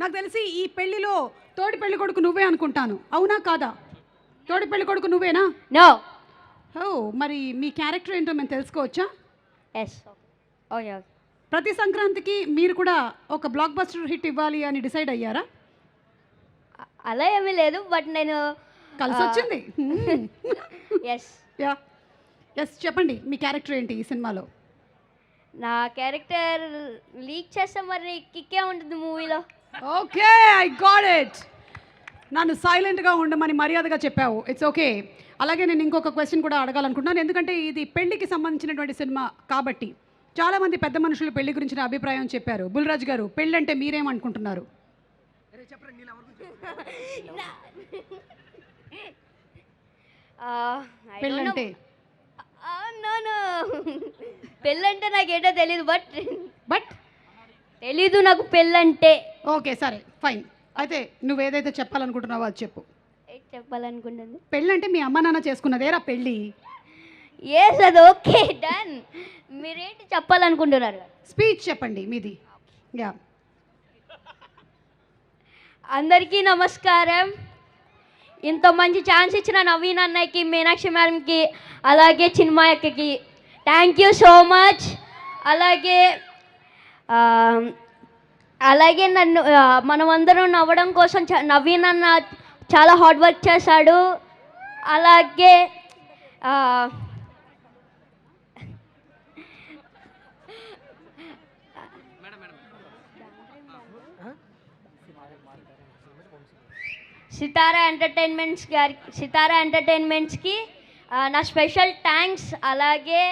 నాకు తెలిసి ఈ పెళ్లిలో తోడి పెళ్లి కొడుకు నువ్వే అనుకుంటాను, అవునా కాదా? తోడి పెళ్లి కొడుకు నువ్వేనా? నో. ఓ, మరి మీ క్యారెక్టర్ ఏంటో మేము తెలుసుకోవచ్చా? ఎస్. ఓకే. ప్రతి సంక్రాంతికి మీరు కూడా ఒక బ్లాక్ బస్టర్ హిట్ ఇవ్వాలి అని డిసైడ్ అయ్యారా? అలా ఏమీ లేదు, బట్ నేను కలిసి వచ్చింది. ఎస్. యా, ఎస్, చెప్పండి మీ క్యారెక్టర్ ఏంటి ఈ సినిమాలో? నా క్యారెక్టర్ లీక్ చేస్తే మరి కిక్కే ఉంటుంది మూవీలో. Okay, I got it. నన్ను సైలెంట్గా ఉండమని మర్యాదగా చెప్పావు, ఇట్స్ ఓకే. అలాగే నేను ఇంకొక క్వశ్చన్ కూడా అడగాలనుకుంటున్నాను, ఎందుకంటే ఇది పెళ్లికి సంబంధించినటువంటి సినిమా కాబట్టి చాలామంది పెద్ద మనుషులు పెళ్లి గురించిన అభిప్రాయం చెప్పారు. బుల్రాజ్ గారు, పెళ్ళి అంటే మీరేమనుకుంటున్నారు? పెళ్ళంటే పెళ్ళంటే నాకేటో తెలీదు, బట్ తెలీదు నాకు పెళ్ళంటే. ఓకే, సరే, ఫైన్. అయితే నువ్వు ఏదైతే చెప్పాలనుకుంటున్నావో అది చెప్పు. చెప్పాలనుకుంటుంది పెళ్ళంటే మీ అమ్మ నాన్న చేసుకున్నదేరా పెళ్ళి. ఎస్, అది ఓకే, డన్. మీరేంటి చెప్పాలనుకుంటున్నారు? స్పీచ్ చెప్పండి మీది. యా. అందరికీ నమస్కారం. ఇంత మంచి ఛాన్స్ ఇచ్చిన నవీన్ అన్నయ్యకి, మీనాక్షి మ్యామ్కి, అలాగే చిన్మయక్కకి థ్యాంక్ యూ సో మచ్. అలాగే అలాగే నన్ను మనమందరం నవ్వడం కోసం నవీన్ అన్న చాలా హార్డ్ వర్క్ చేశాడు. అలాగే సితారా ఎంటర్టైన్మెంట్స్కి నా స్పెషల్ థ్యాంక్స్. అలాగే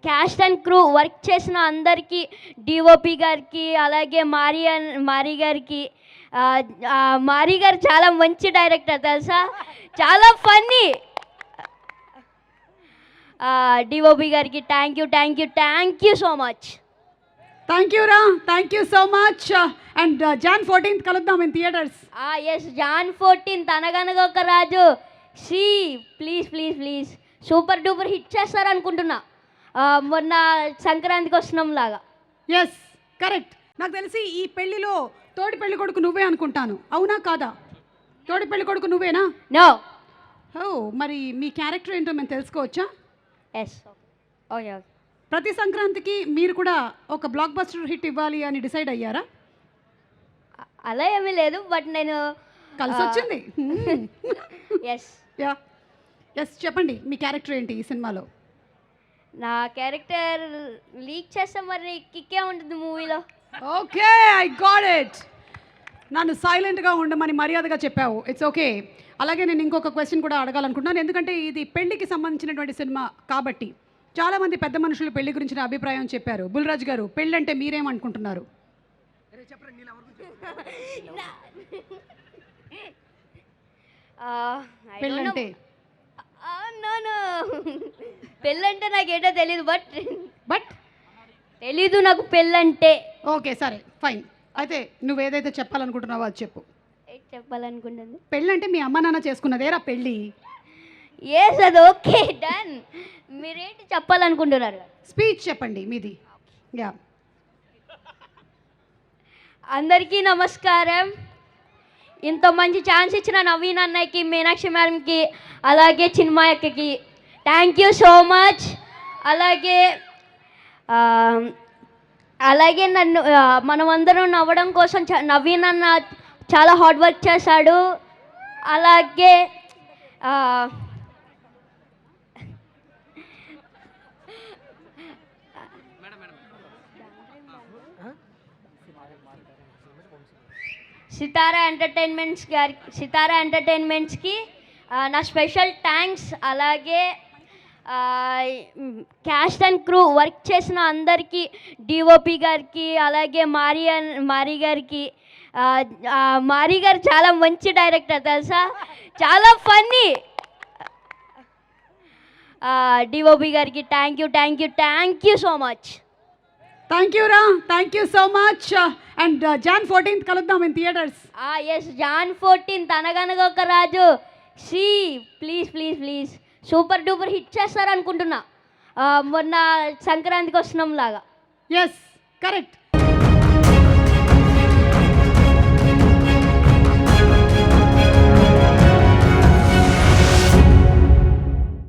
క్యాస్ట్ అండ్ క్రూ వర్క్ చేసిన అందరికీ, డిఓపి గారికి, అలాగే మారీ గారికి. మారీ గారు చాలా మంచి డైరెక్టర్ తెలుసా, చాలా ఫన్నీ. డిఓపి గారికి thank you so much. Thank you రా, thank you so much. And Jan 14th కలుద్దాం in theatres. Yes, Jan 14th Anaganaga Oka Raju. Please super duper hit చేస్తారు అనుకుంటున్నా, మొన్న సంక్రాంతికి వస్తున్నాం లాగా. Yes, correct. నాకు తెలిసి ఈ పెళ్లిలో తోడి పెళ్లి కొడుకు నువ్వే అనుకుంటాను, అవునా కాదా? తోడి పెళ్లి కొడుకు నువ్వేనా? నో. ఓ, మరి మీ క్యారెక్టర్ ఏంటో మేము తెలుసుకోవచ్చా? ఎస్. ఓకే. ప్రతి సంక్రాంతికి మీరు కూడా ఒక బ్లాక్ బస్టర్ హిట్ ఇవ్వాలి అని డిసైడ్ అయ్యారా? అలా ఏమీ లేదు, బట్ నేను కలిసి వచ్చింది. ఎస్. యా, ఎస్, చెప్పండి మీ క్యారెక్టర్ ఏంటి ఈ సినిమాలో? నా క్యారెక్టర్ లీక్ చేస్తే మరి కిక్కే ఉంటుంది మూవీలో. Okay, I got it. నన్ను సైలెంట్గా ఉండమని మర్యాదగా చెప్పావు, ఇట్స్ ఓకే. అలాగే నేను ఇంకొక క్వశ్చన్ కూడా అడగాలనుకుంటున్నాను, ఎందుకంటే ఇది పెళ్లికి సంబంధించినటువంటి సినిమా కాబట్టి చాలామంది పెద్ద మనుషులు పెళ్లి గురించిన అభిప్రాయం చెప్పారు. బుల్రాజ్ గారు, పెళ్ళంటే మీరేమనుకుంటున్నారు? పెళ్ళంటే పెళ్ళంటే నాకేటో తెలీదు, బట్ తెలీదు నాకు పెళ్ళంటే. ఓకే, సరే, ఫైన్. అయితే నువ్వు ఏదైతే చెప్పాలనుకుంటున్నావో అది చెప్పు. చెప్పాలనుకుంటుంది పెళ్ళంటే మీ అమ్మ నాన్న చేసుకున్నదేరా పెళ్ళి. ఎస్, అది ఓకే, డన్. మీరేంటి చెప్పాలనుకుంటున్నారు? స్పీచ్ చెప్పండి మీది. యా. అందరికీ నమస్కారం. ఇంత మంచి ఛాన్స్ ఇచ్చిన నవీన్ అన్నయ్యకి, మీనాక్షి మ్యామ్కి, అలాగే చిన్మయక్కకి థ్యాంక్ యూ సో మచ్. అలాగే నన్ను మనమందరం నవ్వడం కోసం నవీన్ అన్న చాలా హార్డ్ వర్క్ చేశాడు. అలాగే సితారా ఎంటర్టైన్మెంట్స్కి నా స్పెషల్ థ్యాంక్స్. అలాగే క్యాస్ట్ అండ్ క్రూ వర్క్ చేసిన అందరికీ, డిఓపి గారికి, అలాగే మారీ గారికి. మారీ గారు చాలా మంచి డైరెక్టర్ తెలుసా, చాలా ఫన్నీ. డిఓపి గారికి thank you so much. Thank you రా, thank you so much. And Jan 14th కలుద్దాం in theatres. Yes, Jan 14th Anaganaga Oka Raju. Please super duper hit చేస్తారు అనుకుంటున్నా, మొన్న సంక్రాంతికి వస్తున్నాం లాగా. Yes, correct.